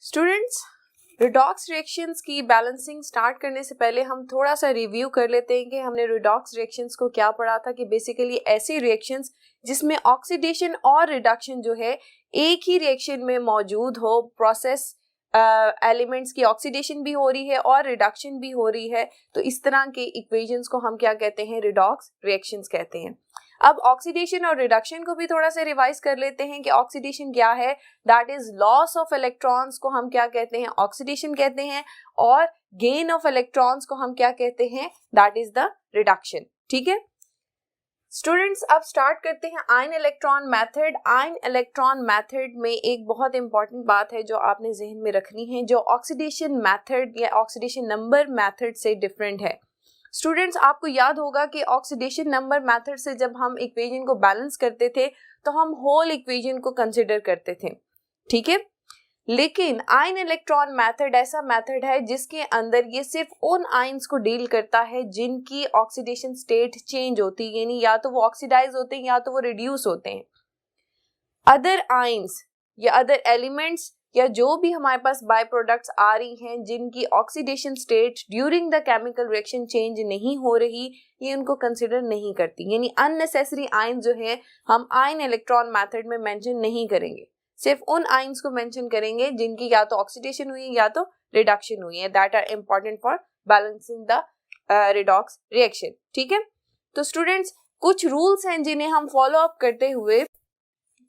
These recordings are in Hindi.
स्टूडेंट्स, रिडॉक्स रिएक्शंस की बैलेंसिंग स्टार्ट करने से पहले हम थोड़ा सा रिव्यू कर लेते हैं कि हमने रिडॉक्स रिएक्शंस को क्या पढ़ा था। कि बेसिकली ऐसी रिएक्शंस जिसमें ऑक्सीडेशन और रिडक्शन जो है एक ही रिएक्शन में मौजूद हो, प्रोसेस एलिमेंट्स की ऑक्सीडेशन भी हो रही है और रिडक्शन भी हो रही है, तो इस तरह के इक्वेशंस को हम क्या कहते हैं? रिडॉक्स रिएक्शंस कहते हैं। अब ऑक्सीडेशन और रिडक्शन को भी थोड़ा सा रिवाइज कर लेते हैं कि ऑक्सीडेशन क्या है। That is loss of electrons को हम क्या कहते हैं? ऑक्सीडेशन कहते हैं। और गेन ऑफ इलेक्ट्रॉन्स को हम क्या कहते हैं? That is the reduction. ठीक है स्टूडेंट्स, अब स्टार्ट करते हैं ion electron method. Ion electron method में एक बहुत इंपॉर्टेंट बात है जो आपने जहन में रखनी है, जो ऑक्सीडेशन मेथड या ऑक्सीडेशन नंबर मेथड से डिफरेंट है। स्टूडेंट्स, आपको याद होगा कि ऑक्सीडेशन नंबर मेथड से जब हम इक्वेशन को बैलेंस करते थे तो हम होल इक्वेशन को कंसिडर करते थे। ठीक है, लेकिन आयन इलेक्ट्रॉन मेथड ऐसा मेथड है जिसके अंदर ये सिर्फ उन आयन्स को डील करता है जिनकी ऑक्सीडेशन स्टेट चेंज होती है, यानी या तो वो ऑक्सीडाइज होते हैं या तो वो रिड्यूस होते हैं। अदर आयन्स या अदर एलिमेंट्स या जो भी हमारे पास बाय प्रोडक्ट्स आ रही हैं जिनकी oxidation state during the chemical reaction change नहीं हो रही, ये उनको कंसिडर नहीं करती। यानी अननेसेसरी आयन जो है हम आयन इलेक्ट्रॉन मेथड में मेंशन नहीं करेंगे, सिर्फ उन आयन्स को मेंशन करेंगे जिनकी या तो ऑक्सीडेशन हुई है या तो रिडक्शन हुई है। That are important for balancing the redox reaction. ठीक है, तो स्टूडेंट्स, कुछ रूल्स हैं जिन्हें हम फॉलो अप करते हुए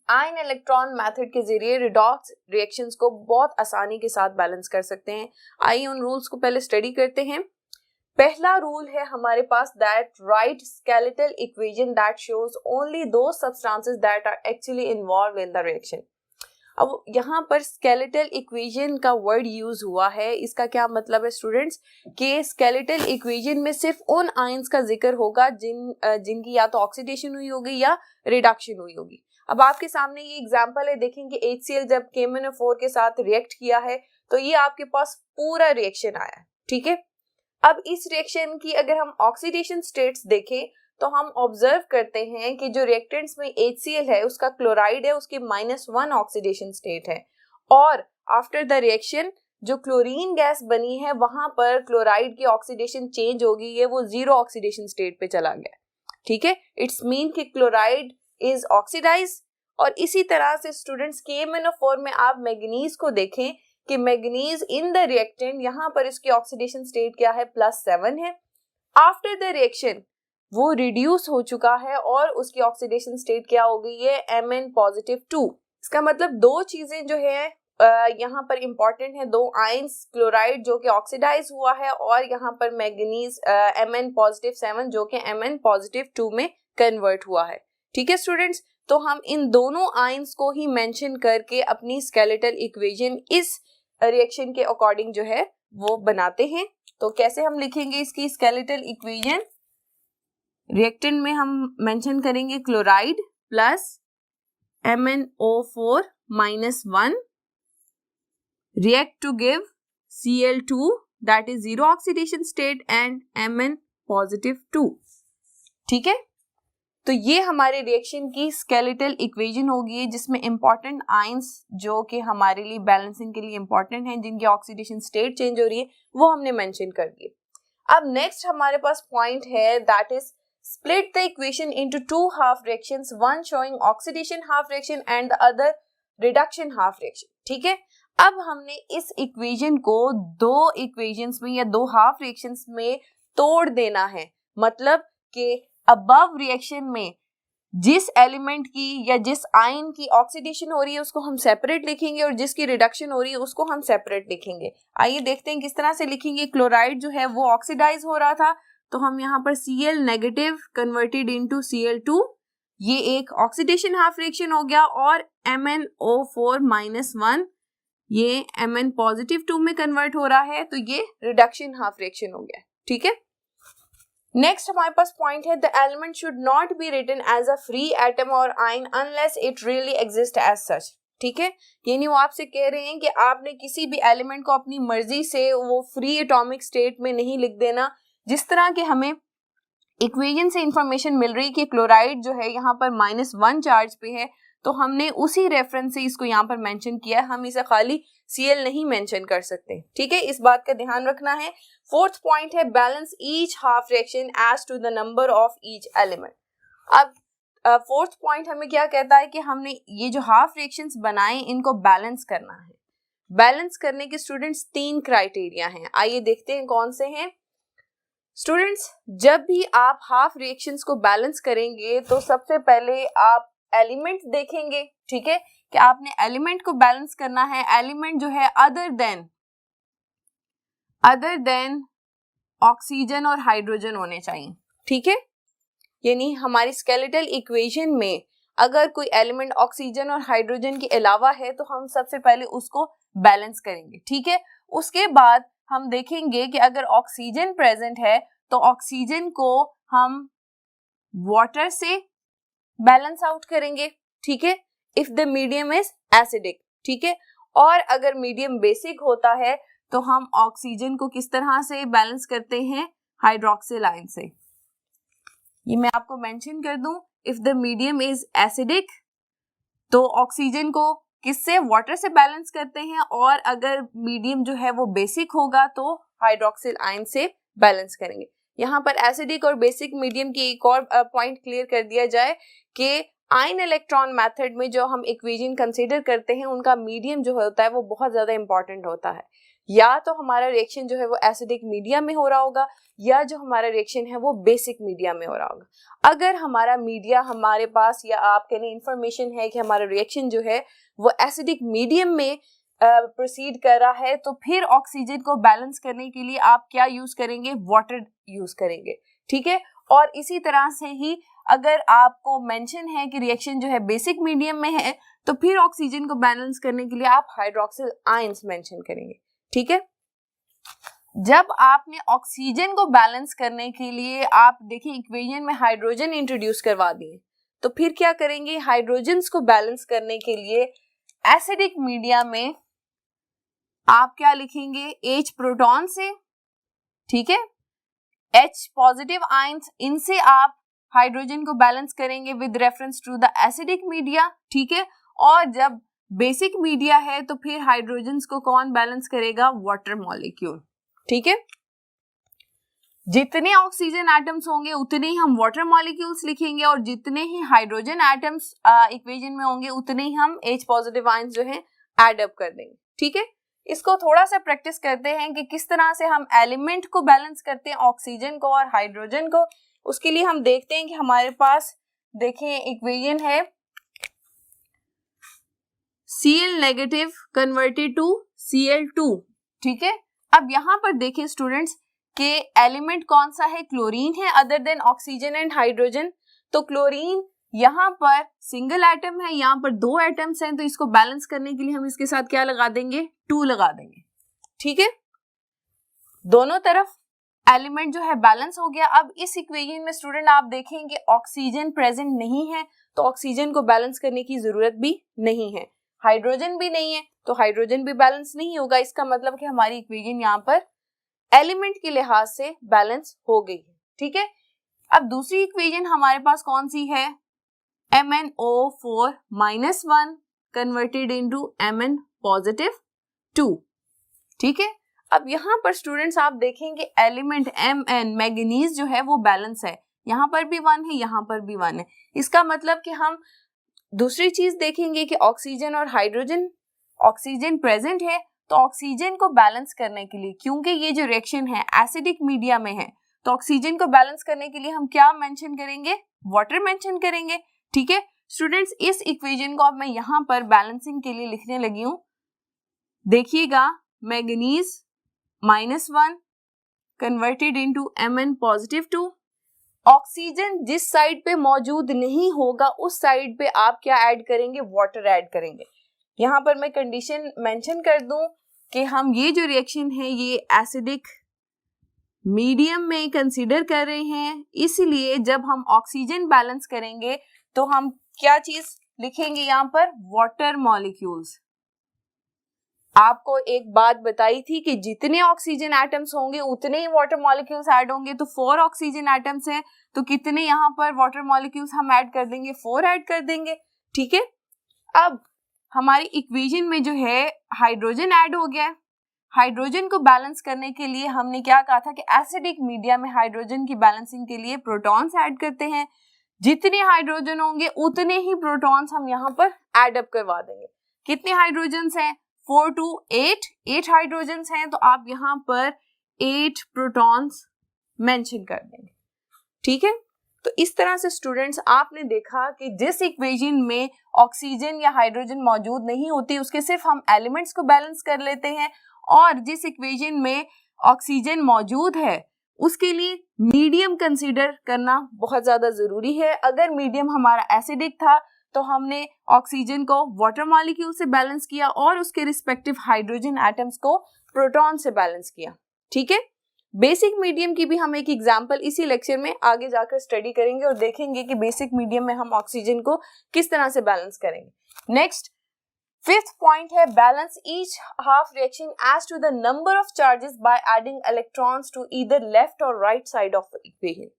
आयन इलेक्ट्रॉन मेथड के जरिए रिडॉक्स रिएक्शंस को बहुत आसानी के साथ बैलेंस कर सकते हैं। आइए उन रूल्स को पहले स्टडी करते हैं। पहला रूल है हमारे पास, that right skeletal equation that shows only those substances that are actually involved in the reaction. अब यहाँ पर स्केलेटल इक्वेशन का वर्ड यूज हुआ है। इसका क्या मतलब है स्टूडेंट्स? कि स्केलेटल इक्वेशन में सिर्फ उन आयन्स का जिक्र होगा जिनकी या तो ऑक्सीडेशन हुई होगी या रिडक्शन हुई होगी। अब आपके सामने ये एग्जांपल है, देखेंगे HCl जब KMnO4 के साथ रिएक्ट किया है तो ये आपके पास पूरा रिएक्शन आया है। ठीक है, अब इस रिएक्शन की अगर हम ऑक्सीडेशन स्टेट्स देखें तो हम ऑब्जर्व करते हैं कि जो रिएक्टेंट्स में HCl है उसका क्लोराइड है, उसकी -1 ऑक्सीडेशन स्टेट है, और आफ्टर द रिएक्शन जो क्लोरीन गैस बनी है वहां पर क्लोराइड की ऑक्सीडेशन चेंज हो गई है, वो 0 ऑक्सीडेशन स्टेट पे चला गया। ठीक है, इट्स मीन कि क्लोराइड इज ऑक्सीडाइज। और इसी तरह से स्टूडेंट्स KMnO4 में आप मैग्नीज को देखें कि मैग्नीज इन द रिएक्टेंट यहाँ पर इसकी ऑक्सीडेशन स्टेट क्या है? +7 है। आफ्टर द रिएक्शन वो रिड्यूस हो चुका है और उसकी ऑक्सीडेशन स्टेट क्या हो गई है? Mn+2। इसका मतलब दो चीजें जो है यहाँ पर इंपॉर्टेंट है, दो आयंस, क्लोराइड जो कि ऑक्सीडाइज हुआ है और यहाँ पर मैग्नीज Mn+7 जो कि Mn+2 में कन्वर्ट हुआ है। ठीक है स्टूडेंट्स, तो हम इन दोनों आयंस को ही मेंशन करके अपनी स्केलेटल इक्वेशन इस रिएक्शन के अकॉर्डिंग जो है वो बनाते हैं। तो कैसे हम लिखेंगे इसकी स्केलेटल इक्वेशन? रिएक्टेंट में हम मेंशन करेंगे chloride plus MnO4 -1 react to give Cl2 that is 0 oxidation state and Mn+2। ठीक है, तो ये हमारे रिएक्शन की स्केलेटल इक्वेशन होगी जिसमें इंपॉर्टेंट आयंस जो कि हमारे लिए बैलेंसिंग के लिए इंपॉर्टेंट हैं, जिनकी ऑक्सीडेशन स्टेट चेंज हो रही है, वो हमने मेंशन कर दिए। अब नेक्स्ट हमारे पास पॉइंट है, that is split the equation into two half reactions, one showing oxidation half reaction and the other reduction half reaction। ठीक है, अब हमने इस इक्वेशन को दो इक्वेशंस में या दो हाफ रिएक्शंस में तोड़ देना है। मतलब कि अबव रिएक्शन में जिस एलिमेंट की या जिस आयन की ऑक्सीडेशन हो रही है उसको हम सेपरेट लिखेंगे और जिसकी रिडक्शन हो रही है उसको हम सेपरेट लिखेंगे। आइए देखते हैं किस तरह से लिखेंगे। क्लोराइड जो है वो ऑक्सीडाइज हो रहा था तो हम यहाँ पर Cl negative converted into Cl2, ये एक ऑक्सीडेशन हाफ रिएक्शन हो गया, और MnO4 -1 ये Mn+2 में कन्वर्ट हो रहा है, तो ये रिडक्शन हाफ रिएक्शन हो गया। ठीक है, नेक्स्ट हमारे पास पॉइंट है, the element should not be written as a free atom or ion unless it really exist as such. ठीक है, यानी वो आपसे कह रहे हैं कि आपने किसी भी एलिमेंट को अपनी मर्जी से वो फ्री एटॉमिक स्टेट में नहीं लिख देना। जिस तरह के हमें इक्वेशन से इंफॉर्मेशन मिल रही कि क्लोराइड जो है यहाँ पर -1 चार्ज पे है, तो हमने उसी रेफरेंस से इसको यहाँ पर मेंशन किया है, हम इसे खाली Cl नहीं मेंशन कर सकते, ठीक है, इस बात का ध्यान रखना है। फोर्थ पॉइंट है balance each half reaction as to the number of each element. अब फोर्थ पॉइंट हमें क्या कहता है कि हमने ये जो हाफ रिएक्शंस बनाए इनको बैलेंस करना है। बैलेंस करने के स्टूडेंट्स 3 क्राइटेरिया हैं, आइए देखते हैं कौन से हैं। स्टूडेंट्स, जब भी आप हाफ रिएक्शंस को बैलेंस करेंगे तो सबसे पहले आप एलिमेंट देखेंगे, ठीक है, कि आपने एलिमेंट को बैलेंस करना है। एलिमेंट जो है अदर देन ऑक्सीजन और हाइड्रोजन होने चाहिए, ठीक है, यानी हमारी स्केलेटल इक्वेशन में अगर कोई एलिमेंट ऑक्सीजन और हाइड्रोजन के अलावा है तो हम सबसे पहले उसको बैलेंस करेंगे, ठीक है। उसके बाद हम देखेंगे कि अगर ऑक्सीजन प्रेजेंट है तो ऑक्सीजन को हम वाटर से बैलेंस आउट करेंगे, ठीक है, if the medium is acidic, ठीक है। और अगर मीडियम बेसिक होता है तो हम ऑक्सीजन को किस तरह से बैलेंस करते हैं, हाइड्रोक्सिल आयन से। ये मैं आपको मेंशन कर दूं, if the medium is acidic तो ऑक्सीजन को किससे, वाटर से बैलेंस करते हैं, और अगर मीडियम जो है वो बेसिक होगा तो हाइड्रोक्सिल आयन से बैलेंस करेंगे। यहाँ पर एसिडिक और बेसिक मीडियम की एक और पॉइंट क्लियर कर दिया जाए कि आयन इलेक्ट्रॉन मेथड में जो हम इक्वेशन कंसीडर करते हैं उनका मीडियम जो होता है वो बहुत ज्यादा इंपॉर्टेंट होता है। या तो हमारा रिएक्शन जो है वो एसिडिक मीडियम में हो रहा होगा या जो हमारा रिएक्शन है वो बेसिक मीडिया में हो रहा होगा। अगर हमारा मीडिया हमारे पास या आपके लिए इंफॉर्मेशन है कि हमारा रिएक्शन जो है वो एसिडिक मीडियम में प्रोसीड कर रहा है तो फिर ऑक्सीजन को बैलेंस करने के लिए आप क्या यूज करेंगे, वाटर यूज करेंगे, ठीक है। और इसी तरह से ही अगर आपको मेंशन है कि रिएक्शन जो है बेसिक मीडियम में है तो फिर ऑक्सीजन को बैलेंस करने के लिए आप हाइड्रोक्सिल आयंस मेंशन करेंगे, ठीक है। जब आपने ऑक्सीजन को बैलेंस करने के लिए आप देखिए इक्वेशन में हाइड्रोजन इंट्रोड्यूस करवा दिए तो फिर क्या करेंगे, हाइड्रोजन्स को बैलेंस करने के लिए एसिडिक मीडिया में आप क्या लिखेंगे, H प्रोटॉन से, ठीक है, H पॉजिटिव आयंस, इनसे आप हाइड्रोजन को बैलेंस करेंगे with reference to the acidic media, ठीक है। और जब बेसिक मीडिया है तो फिर हाइड्रोजन्स को कौन बैलेंस करेगा, वाटर मॉलिक्यूल, ठीक है। जितने ऑक्सीजन एटम्स होंगे उतने ही हम वाटर मॉलिक्यूल्स लिखेंगे और जितने ही हाइड्रोजन एटम्स इक्वेशन में होंगे उतने ही हम H पॉजिटिव आयंस जो है ऐड अप कर देंगे, ठीक है। इसको थोड़ा सा प्रैक्टिस करते हैं कि किस तरह से हम एलिमेंट को बैलेंस करते हैं, ऑक्सीजन को और हाइड्रोजन को। उसके लिए हम देखते हैं कि हमारे पास देखें इक्वेशन है Cl negative converted to Cl2, ठीक है। अब यहाँ पर देखें स्टूडेंट्स के एलिमेंट कौन सा है, क्लोरीन है other than oxygen and hydrogen. तो क्लोरीन यहाँ पर सिंगल एटम है, यहाँ पर 2 एटम्स हैं, तो इसको बैलेंस करने के लिए हम इसके साथ क्या लगा देंगे, 2 लगा देंगे, ठीक है। दोनों तरफ एलिमेंट जो है बैलेंस हो गया। अब इस इक्वेशन में स्टूडेंट आप देखेंगे ऑक्सीजन प्रेजेंट नहीं है तो ऑक्सीजन को बैलेंस करने की जरूरत भी नहीं है, हाइड्रोजन भी नहीं है तो हाइड्रोजन भी बैलेंस नहीं होगा। इसका मतलब कि हमारी इक्वेशन यहाँ पर एलिमेंट के लिहाज से बैलेंस हो गई है, ठीक है। अब दूसरी इक्वेशन हमारे पास कौन सी है, MnO4 -1 converted into Mn positive 2, ठीक है। अब यहाँ पर स्टूडेंट्स आप देखेंगे एलिमेंट Mn मैग्नीज जो है वो बैलेंस है, यहाँ पर भी 1 है, यहाँ पर भी 1 है। इसका मतलब कि हम दूसरी चीज देखेंगे कि ऑक्सीजन और हाइड्रोजन, ऑक्सीजन प्रेजेंट है तो ऑक्सीजन को बैलेंस करने के लिए, क्योंकि ये जो रिएक्शन है एसिडिक मीडिया में है तो ऑक्सीजन को बैलेंस करने के लिए हम क्या मेंशन करेंगे, वाटर मेंशन करेंगे, ठीक है। स्टूडेंट्स इस इक्वेशन को अब मैं यहाँ पर बैलेंसिंग के लिए लिखने लगी हूँ। देखिएगा manganese -1 converted into Mn positive 2। Oxygen जिस साइड पे मौजूद नहीं होगा उस साइड पे आप क्या ऐड करेंगे, वाटर ऐड करेंगे। यहाँ पर मैं कंडीशन मेंशन कर दूं कि हम ये जो रिएक्शन है ये एसिडिक मीडियम में कंसीडर कर रहे हैं, इसलिए जब हम ऑक्सीजन बैलेंस करेंगे तो हम क्या चीज लिखेंगे यहाँ पर, वाटर मॉलिक्यूल्स। आपको एक बात बताई थी कि जितने ऑक्सीजन एटम्स होंगे उतने ही वाटर मॉलिक्यूल्स ऐड होंगे, तो 4 ऑक्सीजन एटम्स हैं तो कितने यहाँ पर वाटर मॉलिक्यूल्स हम ऐड कर देंगे, 4 ऐड कर देंगे, ठीक है। अब हमारी इक्वेशन में जो है हाइड्रोजन ऐड हो गया है। हाइड्रोजन को बैलेंस करने के लिए हमने क्या कहा था कि एसिडिक मीडिया में हाइड्रोजन की बैलेंसिंग के लिए प्रोटॉन्स ऐड करते हैं। जितने हाइड्रोजन होंगे उतने ही प्रोटॉन्स हम यहाँ पर ऐड अप करवा देंगे। कितने हाइड्रोजन्स हैं? 4 to 8 हाइड्रोजन्स हैं, तो आप यहाँ पर 8 प्रोटॉन्स मेंशन कर देंगे। ठीक है, तो इस तरह से स्टूडेंट्स आपने देखा कि जिस इक्वेशन में ऑक्सीजन या हाइड्रोजन मौजूद नहीं होती उसके सिर्फ हम एलिमेंट्स को बैलेंस कर लेते हैं, और जिस इक्वेशन में ऑक्सीजन मौजूद है उसके लिए मीडियम कंसीडर करना बहुत ज्यादा जरूरी है। अगर मीडियम हमारा एसिडिक था तो हमने ऑक्सीजन को वाटर मॉलिक्यूल से बैलेंस किया और उसके रिस्पेक्टिव हाइड्रोजन एटम्स को प्रोटॉन से बैलेंस किया। ठीक है, बेसिक मीडियम की भी हम एक एग्जांपल इसी लेक्चर में आगे जाकर स्टडी करेंगे और देखेंगे कि बेसिक मीडियम में हम ऑक्सीजन को किस तरह से बैलेंस करेंगे। नेक्स्ट, फिफ्थ पॉइंट है balance each half reaction as to the number of charges by adding electrons to either left or right side of equation.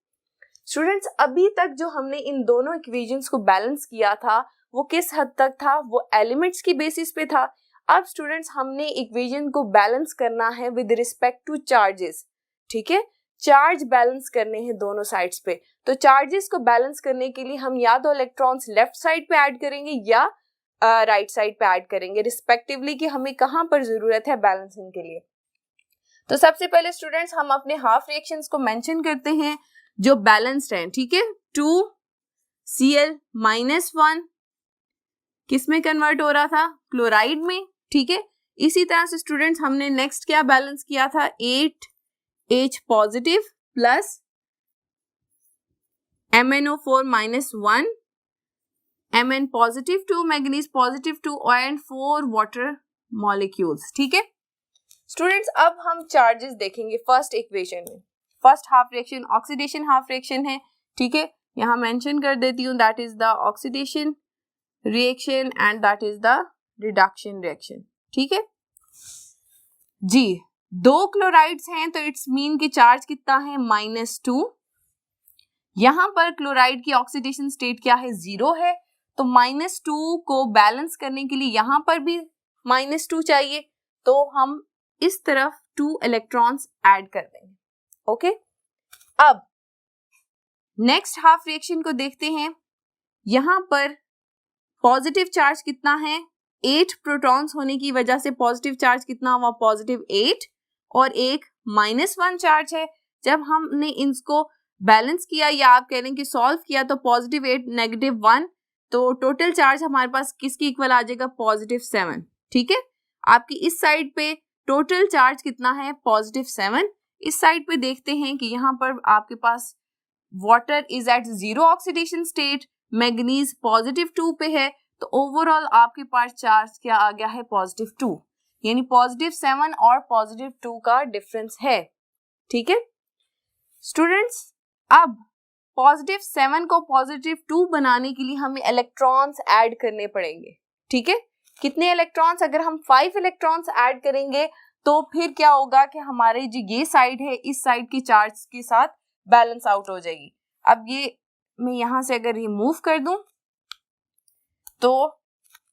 Students, अभी तक जो हमने इन दोनों इक्वेशंस को बैलेंस किया था वो किस हद तक था? वो एलिमेंट्स की बेसिस पे था। अब स्टूडेंट्स हमने इक्वेशन को बैलेंस करना है विद रिस्पेक्ट टू चार्जेस। ठीक है, चार्ज बैलेंस करने हैं दोनों साइड्स पे। तो चार्जेस को बैलेंस करने के लिए हम या तो इलेक्ट्रॉन्स लेफ्ट साइड पे ऐड करेंगे या राइट साइड पे ऐड करेंगे रिस्पेक्टिवली, कि हमें कहां पर जरूरत है बैलेंसिंग के लिए। तो सबसे पहले स्टूडेंट्स हम अपने हाफ रिएक्शंस को मेंशन करते हैं जो बैलेंस्ड हैं। ठीक है, 2Cl-1 किस में कन्वर्ट हो रहा था? क्लोराइड में। ठीक है, इसी तरह से स्टूडेंट्स हमने नेक्स्ट क्या बैलेंस किया था? 8H positive plus MnO4-1, Mn positive 2, manganese positive 2 and 4 water molecules. ठीक है स्टूडेंट्स, अब हम चार्जेस देखेंगे फर्स्ट इक्वेशन में। First half reaction oxidation half reaction है। ठीक है, यहां मेंशन कर देती हूं, that is the oxidation reaction and that is the reduction reaction. ठीक है जी, 2 क्लोराइड्स हैं तो इट्स मीन कि चार्ज कितना है? -2। यहां पर क्लोराइड की ऑक्सीडेशन स्टेट क्या है? 0 है। तो -2 को बैलेंस करने के लिए यहां पर भी -2 चाहिए, तो हम इस तरफ 2 इलेक्ट्रॉन्स ऐड कर देंगे। ओके, अब नेक्स्ट हाफ रिएक्शन को देखते हैं। यहां पर पॉजिटिव चार्ज कितना है? 8 प्रोटॉन्स होने की वजह से पॉजिटिव चार्ज कितना हुआ? +8, और एक -1 चार्ज है। जब हमने इनको बैलेंस किया या आप कह लें कि सॉल्व किया तो +8 -1, तो टोटल चार्ज हमारे पास किसकी इक्वल आ जाएगा? +7। ठीक है, आपकी इस साइड पे टोटल चार्ज कितना है? +7। इस साइड पे देखते हैं कि यहाँ पर आपके पास water is at 0 oxidation state, manganese +2 पे है, तो ओवरऑल आपके पास चार्ज क्या आ गया है? +2, यानी +7 और +2 का डिफरेंस है। ठीक है स्टूडेंट्स, अब +7 को +2 बनाने के लिए हमें इलेक्ट्रॉन्स ऐड करने पड़ेंगे। ठीक है, कितने इलेक्ट्रॉन्स? अगर हम 5 इलेक्ट्रॉन्स ऐड करेंगे तो फिर क्या होगा कि हमारे जो ये साइड है इस साइड की चार्ज के साथ बैलेंस आउट हो जाएगी। अब ये मैं यहां से अगर रिमूव कर दूं तो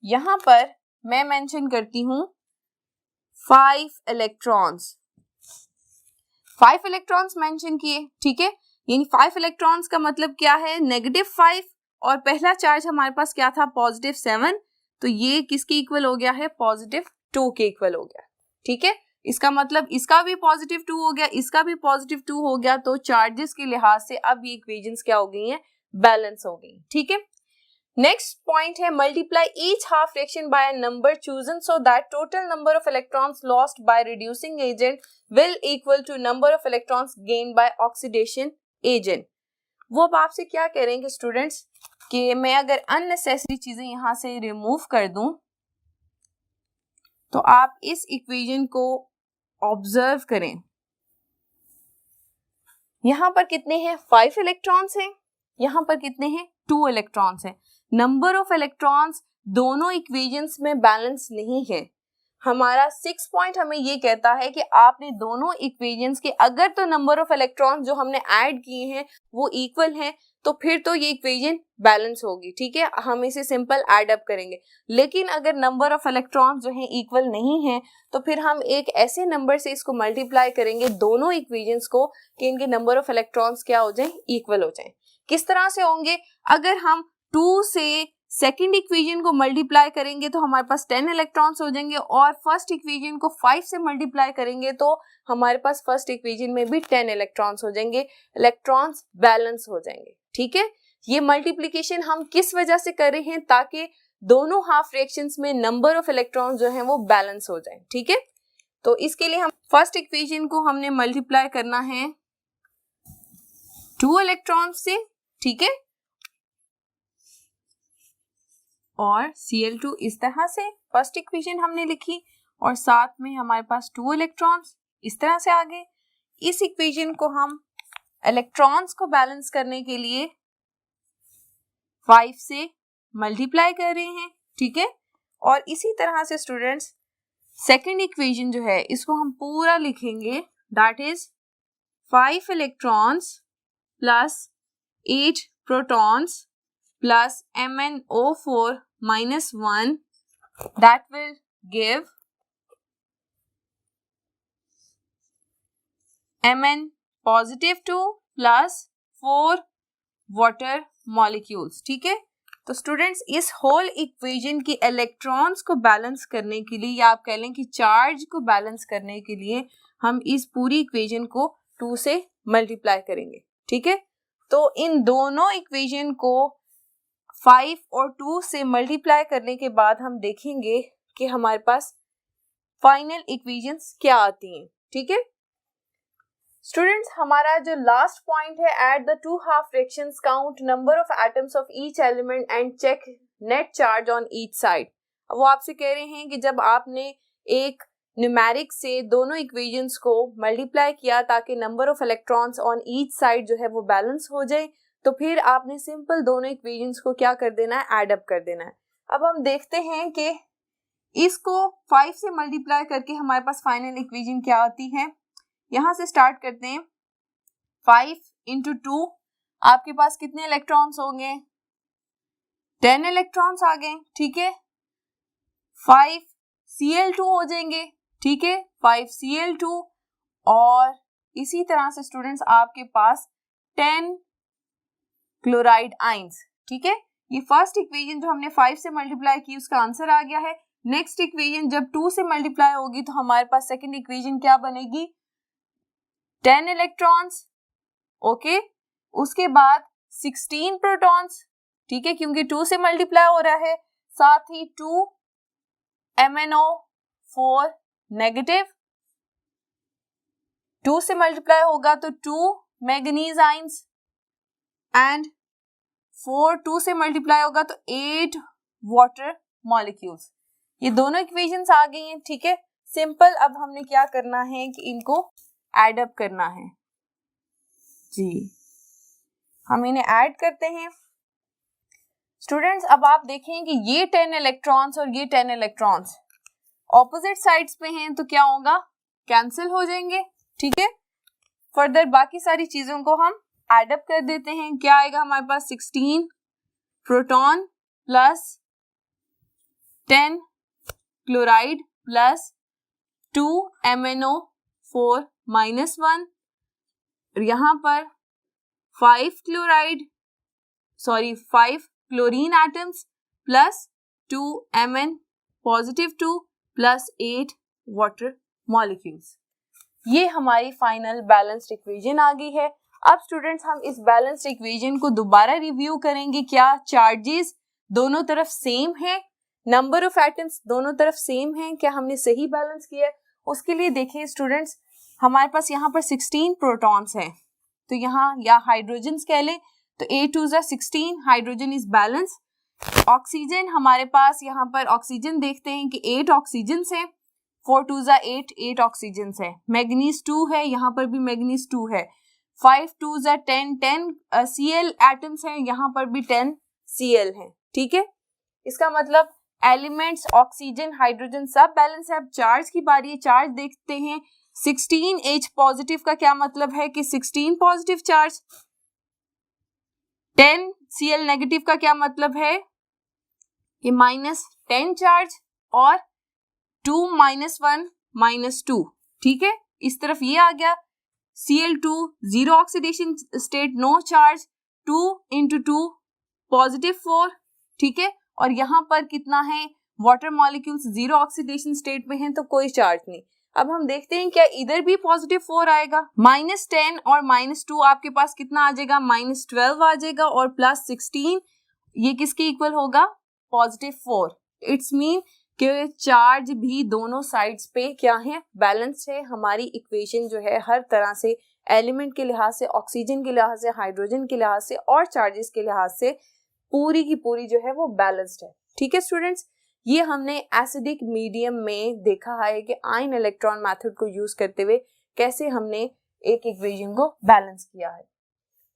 यहां पर मैं मेंशन करती हूं 5 इलेक्ट्रॉन्स। 5 इलेक्ट्रॉन्स मेंशन किए। ठीक है, यानी 5 इलेक्ट्रॉन्स का मतलब क्या है? -5, और पहला चार्ज हमारे पास क्या था? +7, तो ये किसके इक्वल हो गया है? +2 के इक्वल हो गया। ठीक है, इसका मतलब इसका भी +2 हो गया, इसका भी +2 हो गया, तो चार्जेस के लिहाज से अब ये इक्वेशंस क्या हो गई हैं? बैलेंस हो गई। ठीक है, नेक्स्ट पॉइंट है multiply each half reaction by a number chosen so that total number of electrons lost by reducing agent will equal to number of electrons gained by oxidation agent. वो अब आपसे क्या कह रहे हैं कि स्टूडेंट्स कि मैं अगर अननेसेसरी चीजें यहां से रिमूव कर दूं तो आप इस इक्वेशन को ऑब्जर्व करें। यहां पर कितने हैं? 5 इलेक्ट्रॉन्स हैं, यहां पर कितने हैं? 2 इलेक्ट्रॉन्स हैं। नंबर ऑफ इलेक्ट्रॉन्स दोनों इक्वेशंस में बैलेंस नहीं है। हमारा 6 पॉइंट हमें ये कहता है कि आपने दोनों इक्वेशंस के अगर तो नंबर ऑफ इलेक्ट्रॉन्स जो हमने ऐड किए हैं वो इक्वल हैं तो फिर तो ये इक्वेशन बैलेंस होगी, ठीक है, हम इसे सिंपल ऐड अप करेंगे। लेकिन अगर नंबर ऑफ इलेक्ट्रॉन्स जो हैं इक्वल नहीं है तो फिर हम एक ऐसे नंबर से इसको मल्टीप्लाई करेंगे दोनों इक्वेशंस को कि इनके नंबर ऑफ इलेक्ट्रॉन्स क्या हो जाए, इक्वल हो जाए। किस तरह से होंगे, अगर हम 2 से सेकेंड इक्वेशन को मल्टीप्लाई करेंगे तो हमारे पास 10 इलेक्ट्रॉन्स हो जाएंगे, और फर्स्ट इक्वेशन को 5 से मल्टीप्लाई करेंगे तो हमारे पास फर्स्ट इक्वेशन में भी 10 इलेक्ट्रॉन्स हो जाएंगे, इलेक्ट्रॉन्स बैलेंस हो जाएंगे, ठीक है। ये मल्टीप्लिकेशन हम किस वजह से कर रहे हैं, ताकि दोनों हाफ रिएक्शंस में नंबर ऑफ इलेक्ट्रॉन्स जो हैं वो बैलेंस हो जाए, ठीक है। तो इसके लिए हम फर्स्ट इक्वेशन को हमने मल्टीप्लाई करना है 2 इलेक्ट्रॉन्स से, ठीक है, और Cl2 इस तरह से फर्स्ट इक्वेशन हमने लिखी, और साथ में हमारे पास 2 इलेक्ट्रॉन्स इस तरह से आ गए। इस इक्वेशन को हम इलेक्ट्रॉन्स को बैलेंस करने के लिए 5 से मल्टीप्लाई कर रहे हैं, ठीक है। और इसी तरह से स्टूडेंट्स सेकेंड इक्वेशन जो है इसको हम पूरा लिखेंगे, that is 5 electrons plus 8 protons plus MnO4 minus 1, that will give Mn positive 2 plus 4 water molecules, ठीक है। तो स्टूडेंट्स इस होल इक्वेशन की इलेक्ट्रॉन्स को बैलेंस करने के लिए, या आप कह लें कि चार्ज को बैलेंस करने के लिए, हम इस पूरी इक्वेशन को 2 से मल्टीप्लाई करेंगे, ठीक है। तो इन दोनों इक्वेशन को 5 और 2 से मल्टीप्लाई करने के बाद हम देखेंगे कि हमारे पास फाइनल इक्वेशंस क्या आती हैं, ठीक है। स्टूडेंट्स हमारा जो लास्ट पॉइंट है, at the 2 half fractions count number of atoms of each element and check net charge on each side. अब वो आपसे कह रहे हैं कि जब आपने एक न्यूमेरिक से दोनों इक्वेशंस को मल्टीप्लाई किया ताकि number of electrons on each side जो है वो बैलेंस हो जाए, तो फिर आपने सिंपल दोनों इक्वेशंस को क्या कर देना है, ऐड अप कर देना है। अब हम देखते हैं कि इसको 5 से मल्टीप्लाई करके हमारे पास फाइनल इक्वेशन क्या आती है। यहां से स्टार्ट करते हैं। 5 इंटू 2, आपके पास कितने इलेक्ट्रॉन्स होंगे, 10 इलेक्ट्रॉन्स आ गए, ठीक है। 5 Cl2 हो जाएंगे, ठीक है, 5 Cl2, और इसी तरह से स्टूडेंट्स आपके पास 10 क्लोराइड आइंस, ठीक है। ये फर्स्ट इक्वेशन जो हमने 5 से मल्टीप्लाई की उसका आंसर आ गया है। नेक्स्ट इक्वेशन जब 2 से मल्टीप्लाई होगी तो हमारे पास सेकंड इक्वेशन क्या बनेगी, 10 इलेक्ट्रॉन्स, ओके, उसके बाद 16 प्रोटॉन्स, ठीक है, क्योंकि 2 से मल्टीप्लाई हो रहा है, साथ ही 2 MnO4 नेगेटिव, 2 से मल्टीप्लाई होगा तो 2 मैंगनीज आइंस, एंड 4 2 से मल्टीप्लाई होगा तो 8 वाटर मॉलिक्यूल्स। ये दोनों इक्वेशंस आ गई हैं, ठीक है। सिंपल अब हमने क्या करना है कि इनको ऐड अप करना है जी। हम इन्हें ऐड करते हैं। स्टूडेंट्स अब आप देखें कि ये 10 इलेक्ट्रॉन्स और ये 10 इलेक्ट्रॉन्स ऑपोजिट साइड्स पे हैं, तो क्या होगा, कैंसिल हो जाएंगे, ठीक है। फर्दर बाकी सारी चीजों को हम ऐड अप कर देते हैं। क्या आएगा हमारे पास, 16 proton plus 10 chloride plus 2 MnO4 minus 1, यहां पर 5 chlorine atoms plus 2 Mn positive 2 plus 8 water molecules. ये हमारी फाइनल बैलेंस्ड इक्वेशन आ गई है। अब स्टूडेंट्स हम इस बैलेंस्ड इक्वेशन को दोबारा रिव्यू करेंगे। क्या चार्जेस दोनों तरफ सेम है, नंबर ऑफ एटम्स दोनों तरफ सेम है, क्या हमने सही बैलेंस किया है। उसके लिए देखिए स्टूडेंट्स, हमारे पास यहाँ पर 16 प्रोटॉन्स हैं, तो यहाँ या हाइड्रोजन कह लें, तो 8 2 16, हाइड्रोजन इज बैलेंस। ऑक्सीजन हमारे पास यहाँ पर ऑक्सीजन देखते हैं कि 8 ऑक्सीजन है, 4 2 8 ऑक्सीजन है। मैग्नीज 2 है, यहाँ पर भी मैग्नीज 2 है। 5 2 10 Cl एटम्स हैं, यहाँ पर भी 10 Cl हैं, ठीक है। इसका मतलब एलिमेंट्स ऑक्सीजन हाइड्रोजन सब बैलेंस है। अब चार्ज की बारी है, चार्ज देखते हैं। 16H पॉजिटिव का क्या मतलब है कि 16 पॉजिटिव चार्ज, 10 Cl नेगेटिव का क्या मतलब है, ये -10 चार्ज और 2 -1 -2, ठीक है, इस तरफ ये आ गया। Cl2 zero oxidation state, no charge, 2 × 2 +4, ठीक है, और यहाँ पर कितना है, water molecules zero oxidation state में हैं तो कोई चार्ज नहीं। अब हम देखते हैं क्या इधर भी +4 आएगा। -10 और -2 आपके पास कितना आ जाएगा, -12 आ जाएगा, और +16 ये किसके इक्वल होगा, +4। इट्स मीन कि चार्ज भी दोनों साइड्स पे क्या है, बैलेंस है। हमारी इक्वेशन जो है हर तरह से एलिमेंट के लिहाज से, ऑक्सीजन के लिहाज से, हाइड्रोजन के लिहाज से और चार्जेस के लिहाज से पूरी की पूरी जो है वो बैलेंस्ड है, ठीक है स्टूडेंट्स। ये हमने एसिडिक मीडियम में देखा है कि आयन इलेक्ट्रॉन मेथड को यूज करते हुए कैसे हमने एक इक्वेशन को बैलेंस किया है।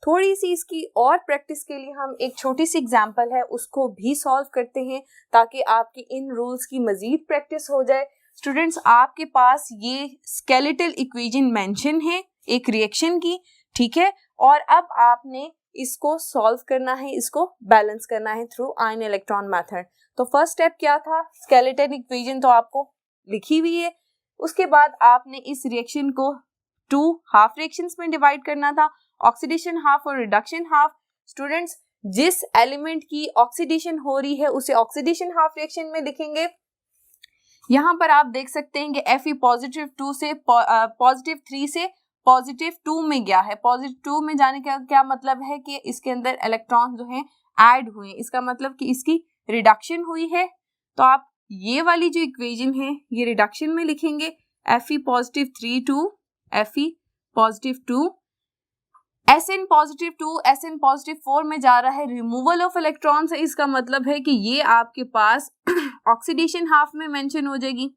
थोड़ी सी इसकी और प्रैक्टिस के लिए हम एक छोटी सी एग्जांपल है उसको भी सॉल्व करते हैं ताकि आपकी इन रूल्स की मजीद प्रैक्टिस हो जाए। स्टूडेंट्स, आपके पास ये स्केलेटल इक्वेशन मेंशन है एक रिएक्शन की, ठीक है, और अब आपने इसको सॉल्व करना है, इसको बैलेंस करना है थ्रू आयन इलेक्ट्रॉन मेथड। तो फर्स्ट स्टेप क्या था, स्केलेटल इक्वेशन तो आपको लिखी हुई है। उसके बाद आपने इस रिएक्शन को 2 हाफ रिएक्शंस में डिवाइड करना था, ऑक्सीडेशन हाफ और रिडक्शन हाफ। स्टूडेंट्स, जिस एलिमेंट की ऑक्सीडेशन हो रही है उसे ऑक्सीडेशन हाफ रिएक्शन में लिखेंगे। यहाँ पर आप देख सकते हैं कि Fe +2 से +3 से +2 में गया है। +2 में जाने का क्या मतलब है कि इसके अंदर इलेक्ट्रॉन जो हैं ऐड हुए, इसका मतलब कि इसकी रिडक्शन हुई है। तो आप ये वाली जो इक्वेशन है ये रिडक्शन में लिखेंगे, Fe +3 to Fe +2, Sn +2 Sn +4 में जा रहा है, रिमूवल ऑफ इलेक्ट्रॉन्स है। इसका मतलब है कि ये आपके पास ऑक्सीडेशन हाफ में मेंशन हो जाएगी,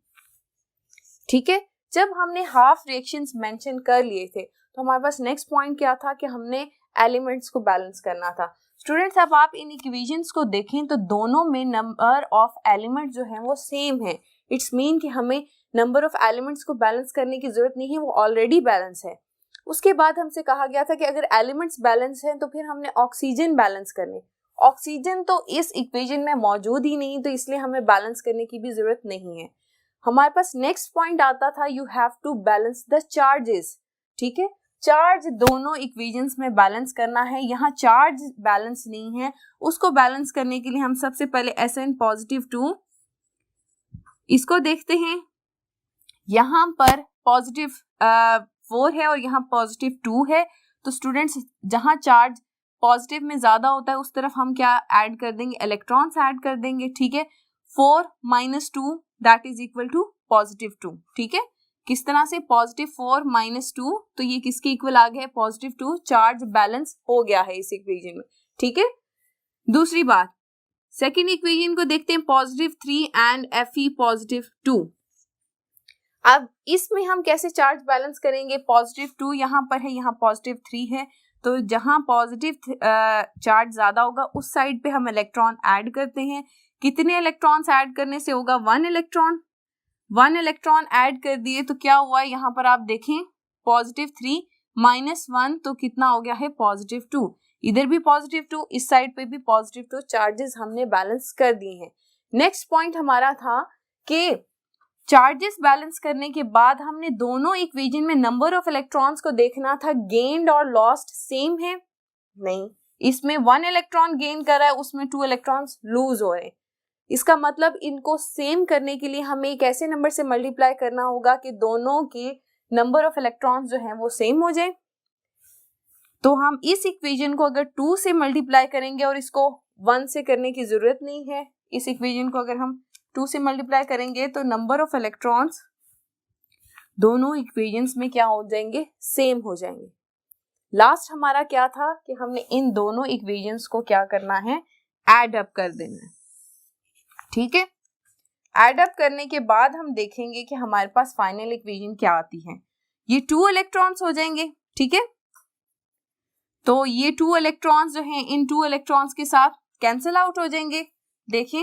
ठीक है। जब हमने हाफ रिएक्शंस मेंशन कर लिए थे तो हमारे पास नेक्स्ट पॉइंट क्या था कि हमने एलिमेंट्स को बैलेंस करना था। स्टूडेंट्स, अब आप इन इक्वेशंस को देखें तो दोनों में नंबर ऑफ एलिमेंट जो है वो सेम है। इट्स मीन कि हमें नंबर ऑफ एलिमेंट्स को बैलेंस करने की जरूरत नहीं है, वो ऑलरेडी बैलेंस है। उसके बाद हमसे कहा गया था कि अगर एलिमेंट्स बैलेंस हैं तो फिर हमने ऑक्सीजन बैलेंस करने। ऑक्सीजन तो इस इक्वेशन में मौजूद ही नहीं, तो इसलिए हमें बैलेंस करने की भी जरूरत नहीं है। हमारे पास नेक्स्ट पॉइंट आता था, you have to balance the charges, ठीक है। चार्ज दोनों इक्वेशंस में बैलेंस करना है। यहाँ चार्ज बैलेंस नहीं है, उसको बैलेंस करने के लिए हम सबसे पहले Sn +2 इसको देखते हैं। यहाँ पर +4 है और यहाँ +2 है। तो स्टूडेंट्स, जहाँ चार्ज पॉजिटिव में ज्यादा होता है उस तरफ हम क्या ऐड कर देंगे, इलेक्ट्रॉन्स ऐड कर देंगे, ठीक है। 4 - 2 दैट इज इक्वल टू +2, ठीक है। किस तरह से, +4 - 2, तो ये किसके इक्वल आ गया है, +2। चार्ज बैलेंस हो गया है इस इक्वेशन में, ठीक है। दूसरी बात, सेकेंड इक्वेशन को देखते हैं, +3 एंड Fe +2। अब इसमें हम कैसे चार्ज बैलेंस करेंगे, +2 यहाँ पर है, यहाँ +3 है, तो जहां पॉजिटिव चार्ज ज्यादा होगा उस साइड पे हम इलेक्ट्रॉन ऐड करते हैं। कितने इलेक्ट्रॉन्स ऐड करने से होगा, 1 इलेक्ट्रॉन। 1 इलेक्ट्रॉन ऐड कर दिए तो क्या हुआ, यहाँ पर आप देखें +3 - 1 तो कितना हो गया है, +2। इधर भी +2, इस साइड पे भी +2, चार्जेस हमने बैलेंस कर दिए हैं। नेक्स्ट पॉइंट हमारा था कि चार्जेस बैलेंस करने के बाद हमने दोनों इक्वेशन में नंबर ऑफ इलेक्ट्रॉन्स को देखना था, गेन्ड और लॉस्ट सेम है नहीं, इसमें 1 इलेक्ट्रॉन गेन कर रहा है, उसमें 2 इलेक्ट्रॉन्स लूज हो रहे हैं। इसका मतलब इनको सेम करने के लिए हमें एक ऐसे नंबर से मल्टीप्लाई करना होगा कि दोनों के नंबर ऑफ इलेक्ट्रॉन्स जो हैं वो सेम हो जाए। तो हम इस इक्वेशन को अगर 2 से मल्टीप्लाई करेंगे और इसको 1 से करने की जरूरत नहीं है, इस इक्वेशन को अगर हम 2 से मल्टीप्लाई करेंगे तो नंबर ऑफ इलेक्ट्रॉन्स दोनों इक्वेशंस में क्या हो जाएंगे, सेम हो जाएंगे। लास्ट हमारा क्या था कि हमने इन दोनों इक्वेशंस को क्या करना है, ऐड अप कर देना है, ठीक है। ऐड अप करने के बाद हम देखेंगे कि हमारे पास फाइनल इक्वेशन क्या आती है। ये 2 इलेक्ट्रॉन्स हो जाएंगे, ठीक है। तो ये 2 इलेक्ट्रॉन्स जो हैं इन 2 इलेक्ट्रॉन्स के साथ कैंसिल आउट हो जाएंगे। देखें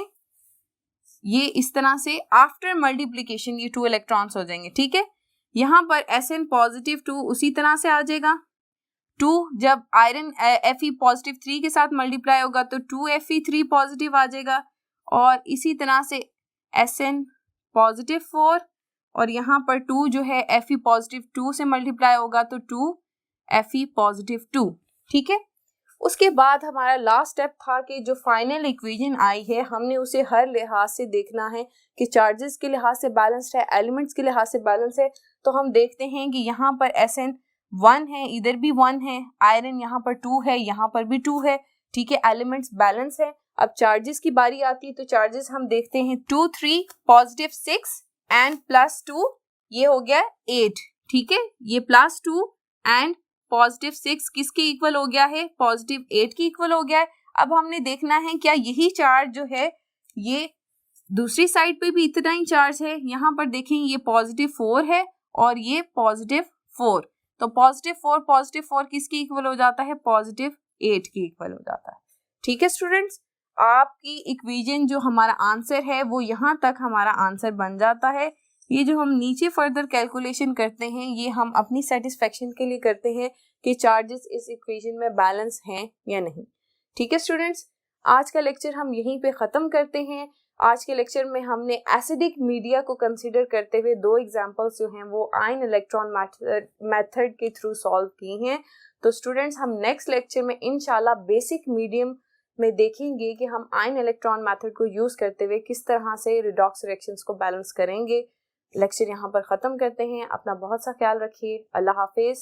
ये इस तरह से आफ्टर मल्टीप्लीकेशन ये 2 इलेक्ट्रॉन्स हो जाएंगे, ठीक है। यहाँ पर Sn +2 उसी तरह से आ जाएगा, 2 जब आयरन Fe पॉजिटिव 3 के साथ मल्टीप्लाई होगा तो 2Fe3 पॉजिटिव आ जाएगा, और इसी तरह से Sn पॉजिटिव 4, और यहाँ पर 2 जो है Fe पॉजिटिव 2 से मल्टीप्लाई होगा तो 2Fe पॉजिटिव 2। ठीक है, उसके बाद हमारा लास्ट स्टेप था कि जो फाइनल इक्वेशन आई है हमने उसे हर लिहाज से देखना है कि चार्जेस के लिहाज से बैलेंस्ड है, एलिमेंट्स के लिहाज से बैलेंस है। तो हम देखते हैं कि यहाँ पर Sn 1 है, इधर भी 1 है, आयरन यहाँ पर 2 है, यहाँ पर भी 2 है। ठीक है, एलिमेंट्स बैलेंस है। अब चार्जेस की बारी आती है तो चार्जेस हम देखते हैं 2 3 पॉजिटिव 6 एंड प्लस 2, ये हो गया 8। ठीक है, ये प्लस 2 एंड पॉजिटिव 6 किसके इक्वल हो गया है, पॉजिटिव 8 की इक्वल हो गया है। अब हमने देखना है क्या यही चार्ज जो है ये दूसरी साइड पे भी इतना ही चार्ज है। यहाँ पर देखें ये पॉजिटिव 4 है और ये पॉजिटिव 4, तो पॉजिटिव 4 किसकी इक्वल हो जाता है, पॉजिटिव 8 की इक्वल हो जाता है। ठीक है स्टूडेंट्स, आपकी इक्वेशन जो हमारा आंसर है वो यहाँ तक हमारा आंसर बन जाता है। ये जो हम नीचे फर्दर कैलकुलेशन करते हैं ये हम अपनी सेटिस्फेक्शन के लिए करते हैं कि चार्जेस इस इक्वेशन में बैलेंस हैं या नहीं। ठीक है स्टूडेंट्स, आज का लेक्चर हम यहीं पे ख़त्म करते हैं। आज के लेक्चर में हमने एसिडिक मीडिया को कंसीडर करते हुए 2 एग्जांपल्स जो हैं वो आयन इलेक्ट्रॉन मेथड के थ्रू सॉल्व की हैं। तो स्टूडेंट्स, हम नेक्स्ट लेक्चर में इंशाल्लाह बेसिक मीडियम में देखेंगे कि हम आयन इलेक्ट्रॉन मेथड को यूज़ करते हुए किस तरह से रिडॉक्स रिएक्शंस को बैलेंस करेंगे। लेक्चर यहाँ पर ख़त्म करते हैं। अपना बहुत सा ख्याल रखिए। अल्लाह हाफिज़।